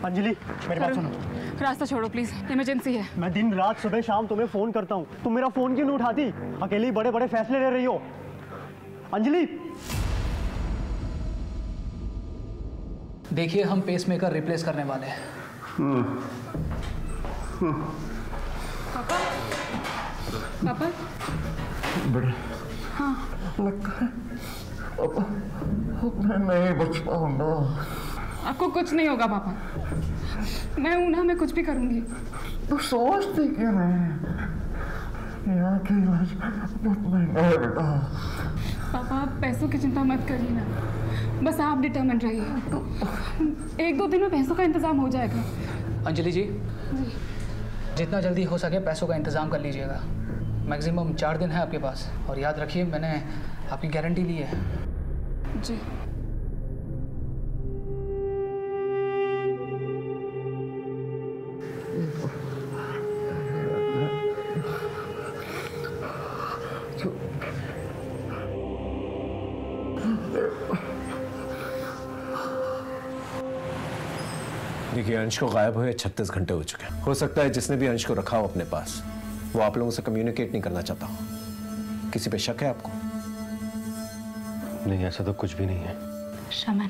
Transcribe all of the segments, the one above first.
अंजलि मेरी बात सुनो। रास्ता छोड़ो प्लीज, इमरजेंसी है। मैं दिन रात सुबह शाम तुम्हें फोन करता हूँ, तुम मेरा फोन क्यों नहीं उठाती? अकेली बड़े बड़े फैसले ले रही हो। अंजलि देखिए, हम पेसमेकर रिप्लेस करने वाले हैं। पापा पापा बड़े हाँ लगता है मैं नहीं बच पाऊंगा। आपको कुछ नहीं होगा पापा, मैं हूं ना, मैं कुछ भी करूंगी। तो सोचते क्यों नहीं? यहाँ की इलाज बहुत महंगा है बेटा। पापा आप पैसों की चिंता मत करिए ना, बस आप डिटर्मिन्ड रहिए। 1-2 दिन में पैसों का इंतजाम हो जाएगा। अंजलि जी, जितना जल्दी हो सके पैसों का इंतजाम कर लीजिएगा। मैक्सिमम 4 दिन है आपके पास, और याद रखिए मैंने आपकी गारंटी ली है। जी देखिए, अंश को गायब हुए 36 घंटे हो चुके हैं। हो सकता है जिसने भी अंश को रखा हो अपने पास, वो आप लोगों से कम्युनिकेट नहीं करना चाहता हो। किसी पे शक है आपको? नहीं, ऐसा तो कुछ भी नहीं है। शमन।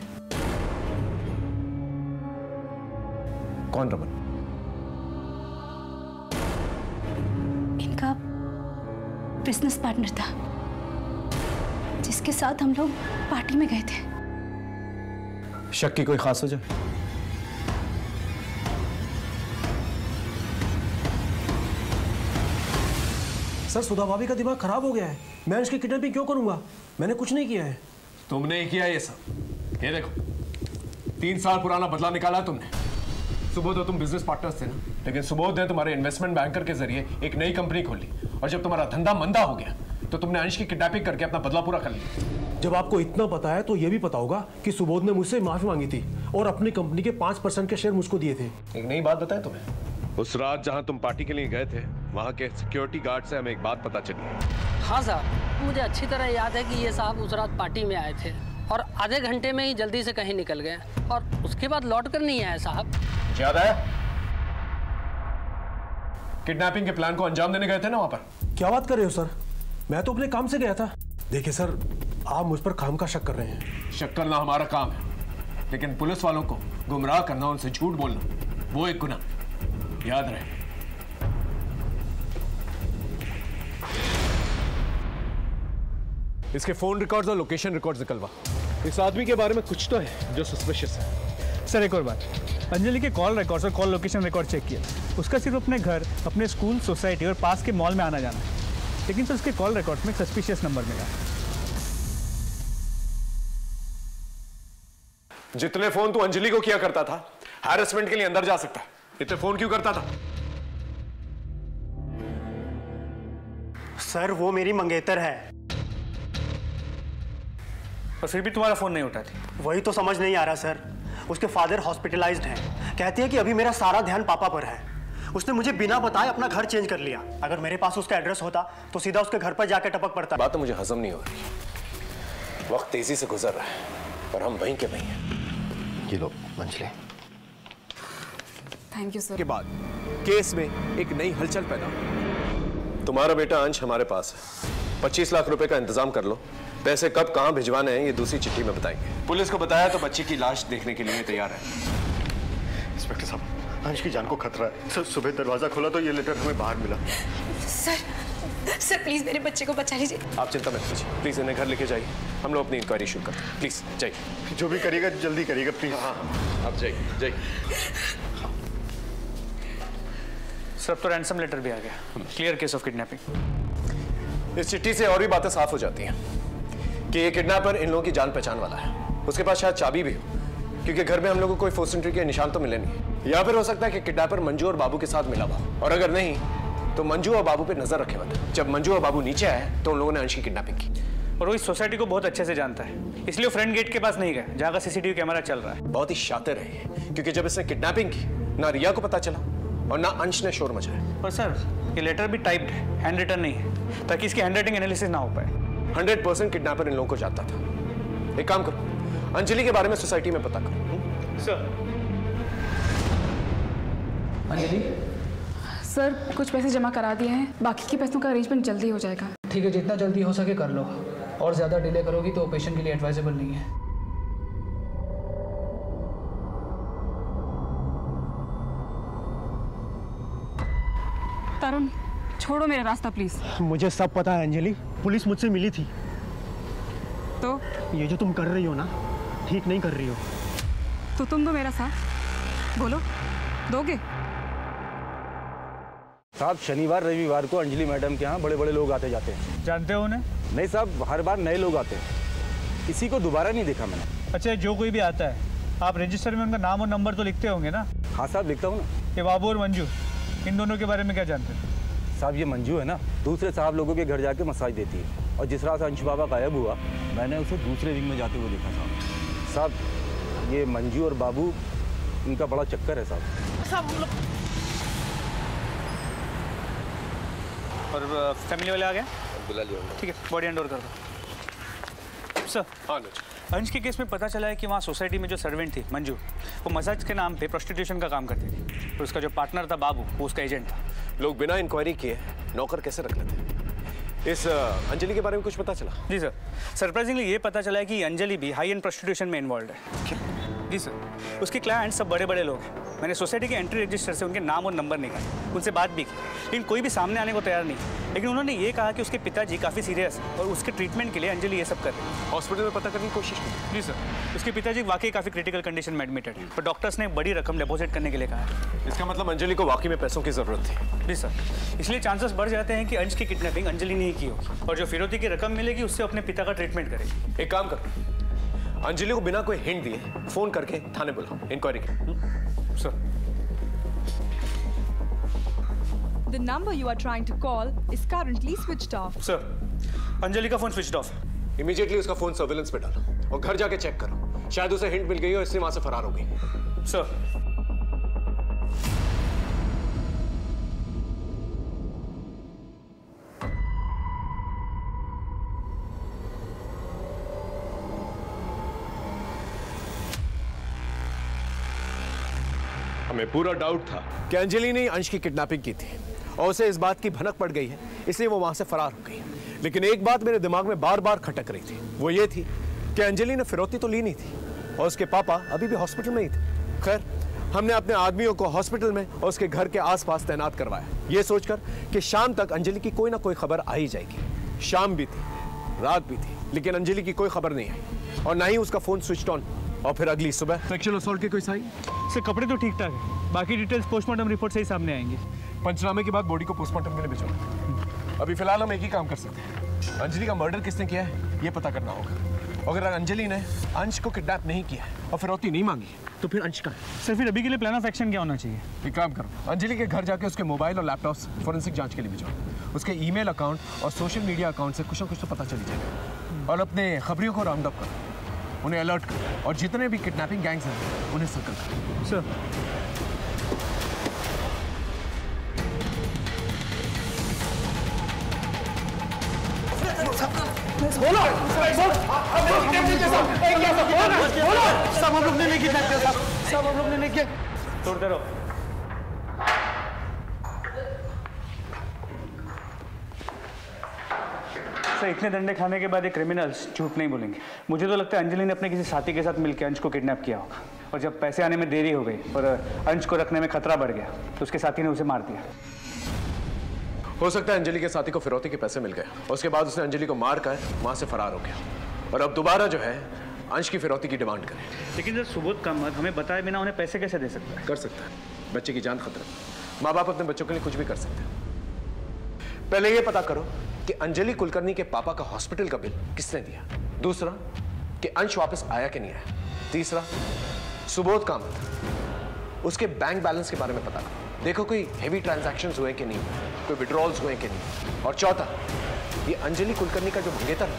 कौन रमन? इनका बिजनेस पार्टनर था, जिसके साथ हम लोग पार्टी में गए थे। शक की कोई खास वजह? सर, सुधा भाभी का दिमाग खराब हो गया है। मैं उसकी किडनैपिंग क्यों करूंगा? मैंने कुछ नहीं किया है। तुमने ही किया ये सब। ये देखो, 3 साल पुराना बदला निकाला तुमने। सुबोध तो तुम बिजनेस पार्टनर्स थे ना, लेकिन सुबोध ने तुम्हारे इन्वेस्टमेंट बैंकर के जरिए एक नई कंपनी खोली, और जब तुम्हारा धंधा मंदा हो गया तो तुमने अंश की किडनैपिंग करके अपना बदला पूरा कर लिया। जब आपको इतना पता है तो ये भी पता होगा कि सुबोध ने मुझसे माफी मांगी थी और अपनी कंपनी के 5% के शेयर मुझको दिए थे। एक नई बात बताएं तुम्हें, उस रात जहां तुम पार्टी के लिए गए थे, वहां के सिक्योरिटी गार्ड से हमें एक बात पता चली है। हाँ साहब, मुझे अच्छी तरह याद है कि ये साहब उस रात पार्टी में आए थे और आधे घंटे में ही जल्दी से कहीं निकल गए, और उसके बाद लौट कर नहीं आए साहब। याद आया? किडनैपिंग के प्लान को अंजाम देने गए थे ना वहां पर। क्या बात कर रहे हो सर? मैं तो अपने काम से गया था। देखिए सर, आप मुझ पर काम का शक कर रहे हैं। शक करना हमारा काम है, लेकिन पुलिस वालों को गुमराह करना, उनसे झूठ बोलना, वो एक गुनाह। याद रहे। इसके फोन रिकॉर्ड्स और लोकेशन रिकॉर्ड्स निकलवा। इस आदमी के बारे में कुछ तो है जो सस्पिशियस है। सर एक और बात, अंजलि के कॉल रिकॉर्ड्स और कॉल लोकेशन रिकॉर्ड चेक किया। उसका सिर्फ अपने घर, अपने स्कूल, सोसाइटी और पास के मॉल में आना जाना है, लेकिन सर उसके कॉल रिकॉर्ड में एक सस्पिशियस नंबर मिला। जितने फोन तू अंजलि को किया करता था, हैरेसमेंट के लिए अंदर जा सकता है। इतने फोन क्यों करता था? सर वो मेरी मंगेतर है। और फिर भी तुम्हारा फोन नहीं उठाती? वही तो समझ नहीं आ रहा सर। उसके फादर हॉस्पिटलाइज्ड हैं, कहती है कि अभी मेरा सारा ध्यान पापा पर है। उसने मुझे बिना बताए अपना घर चेंज कर लिया। अगर मेरे पास उसका एड्रेस होता तो सीधा उसके घर पर जाकर टपक पड़ता। बात तो मुझे हजम नहीं हो रही। वक्त तेजी से गुजर रहा है और हम वहीं के वहीं हैं। ये लो अंजलि। Thank you sir. के बाद केस में एक नई हलचल पैदा हुई। तुम्हारा बेटा अंश हमारे पास है। 25 लाख रुपए का इंतजाम कर लो। पैसे कब कहां भिजवाने हैं ये दूसरी चिट्ठी में बताएंगे। पुलिस को बताया तो बच्ची की लाश देखने के लिए तैयार है। इंस्पेक्टर साहब, अंश की जान को खतरा है। सर सुबह दरवाजा खोला तो ये लेटर हमें बाहर मिला। सर प्लीज मेरे बच्चे को बचा लीजिए। आप चिंता मत कीजिए, प्लीज इन्हें घर लेके जाइए। हम लोग अपनी इंक्वायरी शुरू करते हैं। प्लीज जाइए। जो भी करिएगा जल्दी करिएगा प्लीज। हाँ आप जाइए जाइए। सर तो रैंसम लेटर भी आ गया। Clear case of kidnapping. इस चिट्ठी से और भी बातें साफ हो जाती हैं कि ये किडनैपर इन लोगों की जान पहचान वाला है। उसके पास शायद चाबी भी हो, क्योंकि घर में हम लोगों को कोई फोर्स एंट्री के निशान तो मिले नहीं। या फिर हो सकता है कि किडनैपर मंजू और बाबू के साथ मिला हुआ, और अगर नहीं तो मंजू और बाबू पे नजर रखे हुए थे। जब मंजू और बाबू नीचे आए तो उन लोगों ने अंश की किडनैपिंग की। और वो इस सोसाइटी को बहुत अच्छे से जानता है, इसलिए वो फ्रंट गेट के पास नहीं गए जहाँ का सीसीटीवी कैमरा चल रहा है। बहुत ही शातिर है, क्योंकि जब इसने किडनैपिंग की ना रिया को पता चला और ना अंश ने शोर मचाया। पर सर ये लेटर भी टाइप्ड है, हैंड रिटन नहीं है, ताकि इसकी हैंड राइटिंग एनालिसिस ना हो पाए। 100% किडनैपर इन लोगों को जानता था। एक काम करो, अंजलि के बारे में सोसाइटी में पता करो। सर। अंजलि? सर कुछ पैसे जमा करा दिए हैं, बाकी के पैसों का अरेंजमेंट जल्दी हो जाएगा। ठीक है, जितना जल्दी हो सके कर लो, और ज़्यादा डिले करोगी तो पेशेंट के लिए एडवाइजेबल नहीं है। तरुण छोड़ो मेरा रास्ता प्लीज। मुझे सब पता है अंजलि, पुलिस मुझसे मिली थी। तो ये जो तुम कर रही हो ना, ठीक नहीं कर रही हो। तो तुम दो मेरा साथ, बोलो दोगे? साहब शनिवार रविवार को अंजलि मैडम के यहाँ बड़े बड़े लोग आते जाते हैं। जानते हो उन्हें? नहीं साहब, हर बार नए लोग आते हैं, किसी को दोबारा नहीं देखा मैंने। अच्छा, जो कोई भी आता है आप रजिस्टर में उनका नाम और नंबर तो लिखते होंगे ना? हाँ साहब लिखता हूँ ना। ये बाबू और मंजू, इन दोनों के बारे में क्या जानते हैं? साहब ये मंजू है ना, दूसरे साहब लोगों के घर जाके मसाज देती है, और जिस रात से अंशु बाबा गायब हुआ मैंने उसे दूसरे विंग में जाते हुए देखा साहब। साहब ये मंजू और बाबू, इनका बड़ा चक्कर है साहब। और फैमिली वाले आ गए? बुला लिया। ठीक है, बॉडी हैंड ओवर कर दो। सर, हाँ अंश के केस में पता चला है कि वहाँ सोसाइटी में जो सर्वेंट थी मंजू, वो मसाज के नाम पे प्रोस्टिट्यूशन का काम करती थी, और उसका जो पार्टनर था बाबू, वो उसका एजेंट था। लोग बिना इंक्वायरी किए नौकर कैसे रख लेते? इस अंजलि के बारे में कुछ पता चला? जी सर, सरप्राइजिंगली ये पता चला है कि अंजलि भी हाई एंड प्रोस्टिट्यूशन में इन्वॉल्व है। जी सर, उसके क्लाइंट्स सब बड़े बड़े लोग हैं। मैंने सोसाइटी के एंट्री रजिस्टर से उनके नाम और नंबर निकाले, उनसे बात भी की, लेकिन कोई भी सामने आने को तैयार नहीं। लेकिन उन्होंने ये कहा कि उसके पिताजी काफ़ी सीरियस है और उसके ट्रीटमेंट के लिए अंजलि ये सब कर रही है। हॉस्पिटल में पता करने की कोशिश की? जी सर, उसके पिताजी वाकई काफ़ी क्रिटिकल कंडीशन में एडमिटेड है, पर डॉक्टर्स ने बड़ी रकम डिपॉजिट करने के लिए कहा है। इसका मतलब अंजलि को वाकई में पैसों की जरूरत थी? जी सर, इसलिए चांसेस बढ़ जाते हैं कि अंश की किडनैपिंग अंजलि ने ही की होगी, और जो फिरौती की रकम मिलेगी उससे अपने पिता का ट्रीटमेंट करेगी। एक काम कर, अंजलि को बिना कोई हिंट दिए फोन करके थाने बुलाओ, इंक्वायरी कर। Sir. The number you are trying to call is currently switched off. Sir, Anjali का फोन स्विच्ड ऑफ है। इमीडिएटली उसका फोन सर्विलेंस पे डालो और घर जाके चेक करो, शायद उसे हिंट मिल गई हो इसलिए वहां से फरार हो गई। सर। हमें पूरा डाउट था कि अंजलि ने अंश की किडनैपिंग की थी और उसे इस बात की भनक पड़ गई है, इसलिए वो वहां से फरार हो गई। लेकिन एक बात मेरे दिमाग में बार बार खटक रही थी, वो ये थी कि अंजलि ने फिरौती तो ली नहीं थी और उसके पापा अभी भी हॉस्पिटल में ही थे। खैर, हमने अपने आदमियों को हॉस्पिटल में और उसके घर के आसपास तैनात करवाया, ये सोचकर कि शाम तक अंजलि की कोई ना कोई खबर आ ही जाएगी। शाम भी थी, रात भी थी, लेकिन अंजलि की कोई खबर नहीं आई और ना ही उसका फोन स्विच ऑन। और फिर अगली सुबह सेक्सुअल असॉल्ट के कोई साइन? सर, कपड़े तो ठीक ठाक है, बाकी डिटेल्स पोस्टमार्टम रिपोर्ट से ही सामने आएंगे। पंचनामे के बाद बॉडी को पोस्टमार्टम के लिए भिजवाना। अभी फिलहाल हम एक ही काम कर सकते हैं, अंजलि का मर्डर किसने किया है ये पता करना होगा। अगर अंजलि ने अंश को किडनैप नहीं किया और फिरौती नहीं मांगी तो फिर अंश का है। सर, फिर अभी के लिए प्लान ऑफ एक्शन क्या होना चाहिए? एक काम करो, अंजलि के घर जाके उसके मोबाइल और लैपटॉप्स फोरेंसिक जांच के लिए भिजवाओ। उसके ईमेल अकाउंट और सोशल मीडिया अकाउंट से कुछ ना कुछ तो पता चल जाएगा। और अपने खबरियों को राउंड अप करो, उन्हें अलर्ट करो और जितने भी किडनैपिंग गैंग्स हैं उन्हें सर्कल करो। सर। बोलो सब हम लोग ने नहीं किया, सब हम लोग ने नहीं किया। तोड़ते रहो। सर, इतने डंडे खाने के बाद ये क्रिमिनल्स झूठ नहीं बोलेंगे। मुझे तो लगता है अंजलि ने अपने किसी साथी के साथ मिलकर अंश को किडनैप किया होगा, और जब पैसे आने में देरी हो गई और अंश को रखने में खतरा बढ़ गया तो उसके साथी ने उसे मार दिया। हो सकता है अंजलि के साथी को फिरौती के पैसे मिल गए और उसके बाद उसने अंजलि को मार कर वहां से फरार हो गया और अब दोबारा जो है अंश की फिरौती की डिमांड करे। लेकिन सर, सुबोध का मत हमें बताए बिना उन्हें पैसे कैसे दे सकता है? कर सकता है, बच्चे की जान खतरा। माँ बाप अपने बच्चों के लिए कुछ भी कर सकते हैं। पहले ये पता करो कि अंजलि कुलकर्णी के पापा का हॉस्पिटल का बिल किसने दिया। दूसरा, कि अंश वापस आया कि नहीं आया। तीसरा, सुबोध का मत उसके बैंक बैलेंस के बारे में पता करो, देखो कोई हेवी ट्रांजैक्शंस हुए कि नहीं, कोई विड्रॉल्स हुए कि नहीं। और चौथा, ये अंजलि कुलकर्णी का जो मंगेतर है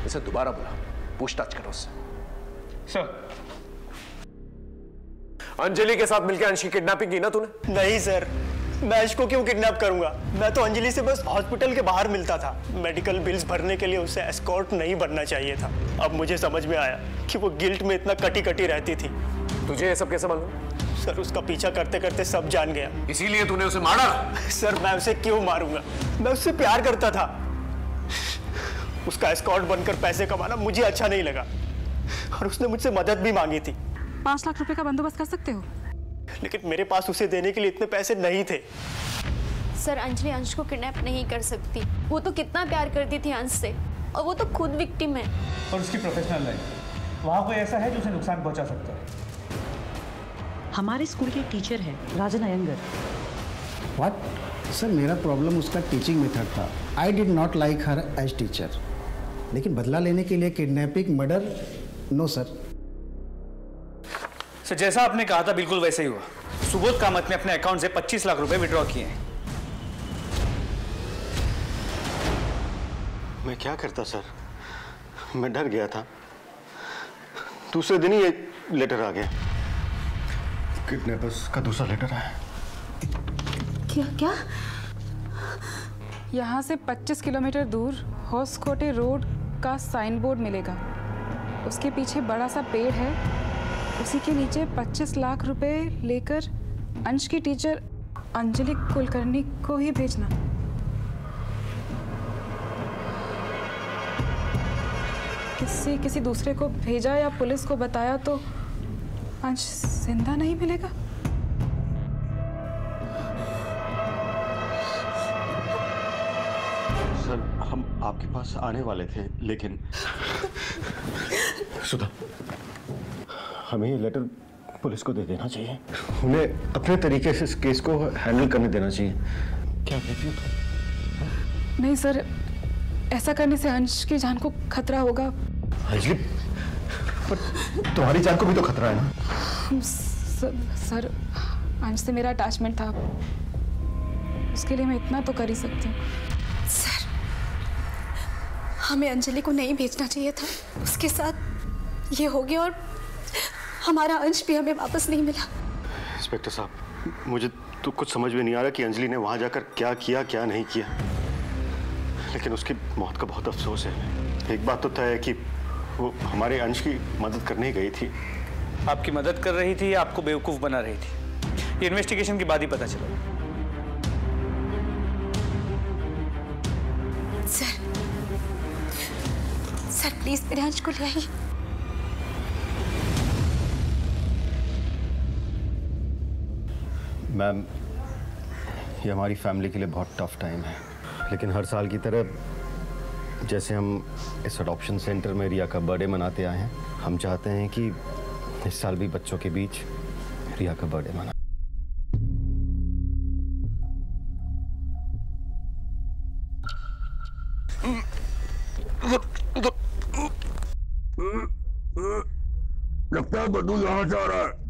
इसे दोबारा बुला, पूछताछ करो उससे। सर, अंजलि के साथ मिलकर अंश की किडनैपिंग की ना तूने? नहीं सर, मैं अंश को क्यों किडनैप करूंगा? मैं तो अंजलि से बस हॉस्पिटल के बाहर मिलता था। मेडिकल बिल्स भरने के लिए उसे एस्कॉर्ट नहीं बनना चाहिए था। अब मुझे समझ में आया कि वो गिल्ट में इतना कटी कटी रहती थी। तुझे ये सब कैसे मालूम? सर, उसका पीछा करते करते सब जान गया। इसीलिए तूने उसे मारा? सर, मैं उसे क्यों मारूंगा? मैं उससे प्यार करता था। उसका एस्कॉर्ट बनकर पैसे कमाना मुझे अच्छा नहीं लगा और उसने मुझसे मदद भी मांगी थी। 5 लाख रुपए का बंदोबस्त कर सकते हो? लेकिन मेरे पास उसे देने के लिए इतने पैसे नहीं थे। सर, अंजलि अंश को किडनैप नहीं कर सकती। वो तो कितना प्यार करती थी अंश से, और वो तो खुद विक्टिम है। और उसकी प्रोफेशनल लाइफ, वहाँ कोई ऐसा है जो उसे नुकसान पहुँचा सकता है? हमारे स्कूल के टीचर हैं राजन अयंगर। व्हाट? सर, मेरा प्रॉब्लम उसका टीचिंग मेथड था। I did not like her as teacher. लेकिन बदला लेने के लिए kidnapping, murder, no sir. Sir, जैसा आपने कहा था बिल्कुल वैसे ही हुआ। सुबोध कामत ने अपने अकाउंट से 25 लाख रुपए विड्रॉ किए हैं। मैं क्या करता सर? मैं डर गया था। दूसरे दिन ही एक लेटर आ गया। किडनैपर्स का दूसरा लेटर आया। क्या? यहाँ से 25 किलोमीटर दूर होसकोटे रोड का साइन बोर्ड मिलेगा। उसके पीछे बड़ा सा पेड़ है। उसी के नीचे 25 लाख रुपए लेकर अंश की टीचर अंजलि कुलकर्णी को ही भेजना। किसी दूसरे को भेजा या पुलिस को बताया तो अंश जिंदा नहीं मिलेगा। सर, हम आपके पास आने वाले थे, लेकिन सुधा, हमें ये लेटर पुलिस को दे देना चाहिए। उन्हें अपने तरीके से इस केस को हैंडल करने देना चाहिए। क्या कहती हो तुम? नहीं सर, ऐसा करने से अंश की जान को खतरा होगा। अंजलि, पर तुम्हारी जान को भी तो खतरा है ना? सर, अंश से मेरा अटैचमेंट था। उसके लिए मैं इतना तो कर ही सकती हूँ। सर, हमें अंजलि को नहीं भेजना चाहिए था। उसके साथ ये हो गया और हमारा अंश भी हमें वापस नहीं मिला। इंस्पेक्टर साहब, मुझे तो कुछ समझ में नहीं आ रहा कि अंजलि ने वहां जाकर क्या किया क्या नहीं किया। लेकिन उसकी मौत का बहुत अफसोस है। एक बात तो तय है कि वो हमारे अंश की मदद करने गई थी। आपकी मदद कर रही थी या आपको बेवकूफ़ बना रही थी, ये इन्वेस्टिगेशन के बाद ही पता चला। सर प्लीज मेरे अंश को ले आइए। मैम, ये हमारी फैमिली के लिए बहुत टफ टाइम है, लेकिन हर साल की तरह जैसे हम इस अडॉप्शन सेंटर में रिया का बर्थडे मनाते आए हैं, हम चाहते हैं कि इस साल भी बच्चों के बीच रिया का बर्थडे मना। लगता है बड्डू यहाँ से आ रहा है।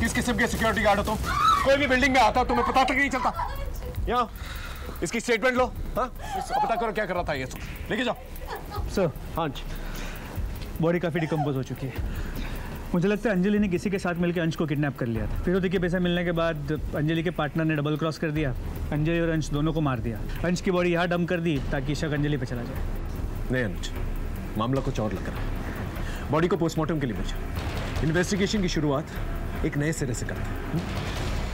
किस किस्म के सिक्योरिटी गार्ड हो तुम? कोई भी बिल्डिंग में आता तुम्हें पता तक नहीं चलता। यहाँ इसकी स्टेटमेंट लो। हाँ, पता करो क्या कर रहा था ये। लेके जाओ। सर, हाँ जी, बॉडी काफ़ी डिकम्पोज हो चुकी है। मुझे लगता है अंजलि ने किसी के साथ मिलकर अंश को किडनैप कर लिया था। फिरौती के पैसा मिलने के बाद अंजलि के पार्टनर ने डबल क्रॉस कर दिया। अंजलि और अंश दोनों को मार दिया। अंश की बॉडी यहाँ डंप कर दी ताकि शक अंजलि पे चला जाए। नहीं अनुज, मामला कुछ और लग रहा है। बॉडी को पोस्टमार्टम के लिए भेजा। इन्वेस्टिगेशन की शुरुआत एक नए सिरे से करते हैं।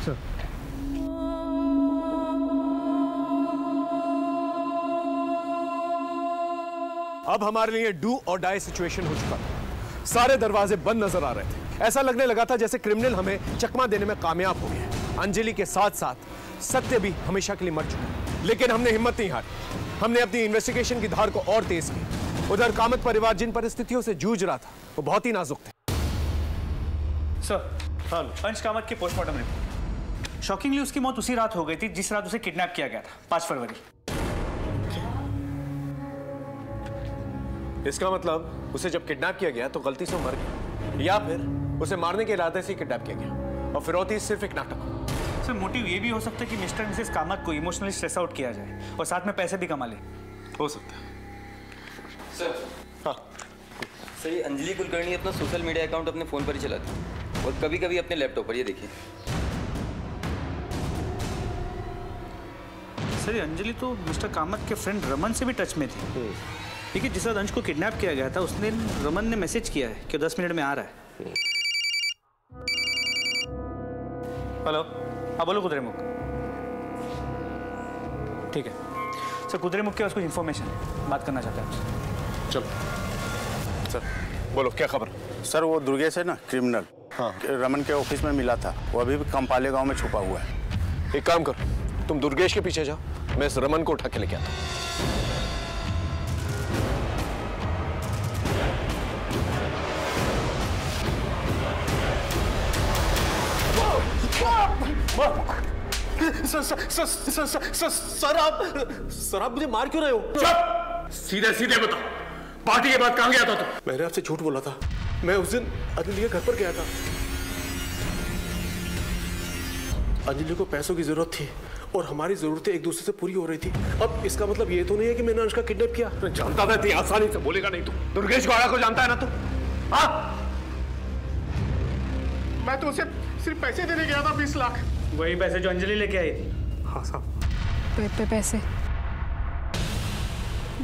सर, अब हमारे लिए डू और डाई सिचुएशन हो चुका था। सारे दरवाजे बंद नजर आ रहे थे। ऐसा लगने लगा था जैसे क्रिमिनल हमें चकमा देने में कामयाब हो गए। अंजलि के साथ साथ सत्य भी हमेशा के लिए मर चुका है। लेकिन हमने हिम्मत नहीं हारी। हमने अपनी इन्वेस्टिगेशन की धार को और तेज की। उधर कामत परिवार जिन परिस्थितियों से जूझ रहा था वो बहुत ही नाजुक थे। सर, अंश कामत की पोस्टमार्टम रिपोर्ट। शॉकिंगली उसकी मौत उसी रात हो गई थी जिस रात उसे किडनैप किया गया था, 5 फरवरी। इसका मतलब उसे जब किडनैप किया गया तो गलती से मर गया, या फिर उसे मारने के इरादे से किडनैप किया गया और फिरौती सिर्फ एक नाटक। सर मोटिव ये भी हो सकता है कि मिस्टर एंड मिसेस कामत को इमोशनली स्ट्रेस आउट किया जाए और साथ में पैसे भी कमा ले। हो सकता है सर। हाँ सर, ये अंजलि कुलकर्णी अपना सोशल मीडिया अकाउंट अपने फ़ोन पर ही चलाती है और कभी कभी अपने लैपटॉप पर। ये देखिए सर, ये अंजलि तो मिस्टर कामत के फ्रेंड रमन से भी टच में थी। देखिए जिस वक्त अंश को किडनैप किया गया था उस दिन रमन ने मैसेज किया है कि 10 मिनट में आ रहा है। हेलो, हाँ बोलो कुदरेमुख। ठीक है सर, कुदरेमुख के पास कुछ इन्फॉर्मेशन है, बात करना चाहते हैं आपसे। चलो सर, बोलो क्या खबर? सर वो दुर्गेश है ना क्रिमिनल, हाँ रमन के ऑफिस में मिला था, वो अभी भी कंपाले गांव में छुपा हुआ है। एक काम करो, तुम दुर्गेश के पीछे जाओ, मैं इस रमन को उठा के लेके आता हूँ। सर आप मुझे मार क्यों रहे हो? चुप! सीधे सीधे बताओ, पार्टी के बाद कहां गया था तुम? मैंने आपसे झूठ बोला था, मैं उस दिन अंजलि के घर पर गया था। अंजलि को पैसों की जरूरत थी और हमारी जरूरतें एक दूसरे से पूरी हो रही थी। अब इसका मतलब ये तो नहीं है कि मैंने अंश का किडनैप किया। जानता था इतनी आसानी से बोलेगा नहीं तू। दुर्गेश गौड़ा को जानता है ना तू? हाँ? मैं तो उसे सिर्फ पैसे देने गया था, 20 लाख। वही पैसे जो अंजलि लेके आई थी? हाँ साहब। पैसे?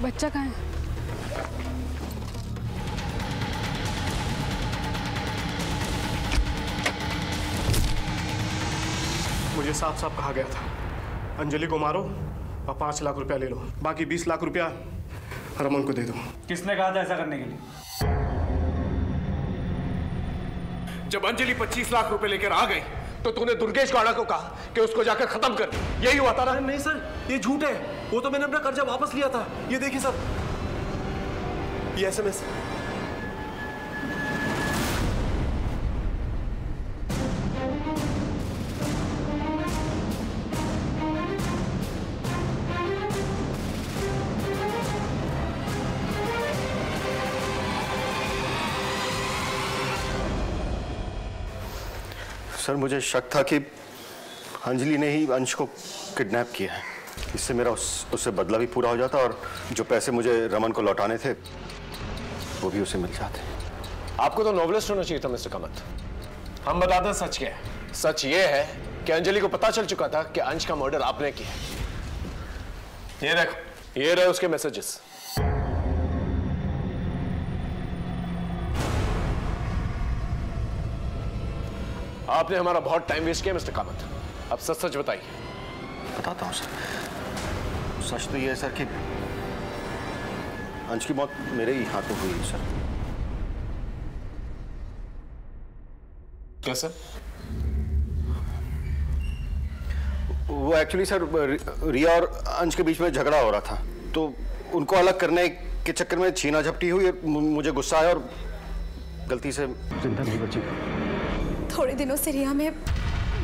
बच्चा कहाँ है? मुझे साफ साफ कहा गया था, अंजलि को मारो और 5 लाख रुपया ले लो, बाकी 20 लाख रुपया रमन को दे दो। किसने कहा था ऐसा करने के लिए? जब अंजलि 25 लाख रुपए लेकर आ गई तो तूने दुर्गेश गौड़ा को कहा कि उसको जाकर खत्म कर। यही हुआ था ना? नहीं सर, ये झूठ है। वो तो मैंने अपना कर्जा वापस लिया था। ये देखिए सर, ये SMS। सर मुझे शक था कि अंजलि ने ही अंश को किडनैप किया है। इससे मेरा उससे बदला भी पूरा हो जाता और जो पैसे मुझे रमन को लौटाने थे वो भी उसे मिल जाते। आपको तो नॉवलिस्ट होना चाहिए था मिस्टर कामत। हम बताते हैं सच क्या है। सच ये है कि अंजलि को पता चल चुका था कि अंश का मर्डर आपने किया। ये देखो, ये रहे उसके मैसेजेस। आपने हमारा बहुत टाइम वेस्ट किया मिस्टर कामत। अब सच सच बताइए। बताता हूँ सर। सच तो ये है सर कि अंश की मौत मेरे ही हाथों हुई है सर। कैसे? वो एक्चुअली सर रिया और अंश के बीच में झगड़ा हो रहा था, तो उनको अलग करने के चक्कर में छीना झपटी हुई। मुझे गुस्सा आया और गलती से जिंदा नहीं बची। थोड़े दिनों से रिया में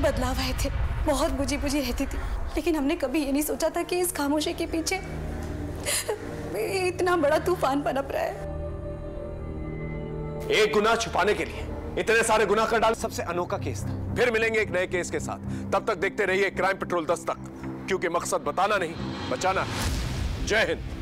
बदलाव आए थे, बहुत बुझी बुझी रहती थी, लेकिन हमने कभी ये नहीं सोचा था कि इस खामोशी के पीछे इतना बड़ा तूफान पनप रहा है। एक गुनाह छुपाने के लिए इतने सारे गुनाह कर डाल, सबसे अनोखा केस था। फिर मिलेंगे एक नए केस के साथ। तब तक देखते रहिए क्राइम पेट्रोल 10 तक, क्योंकि मकसद बताना नहीं, बचाना है। जय हिंद।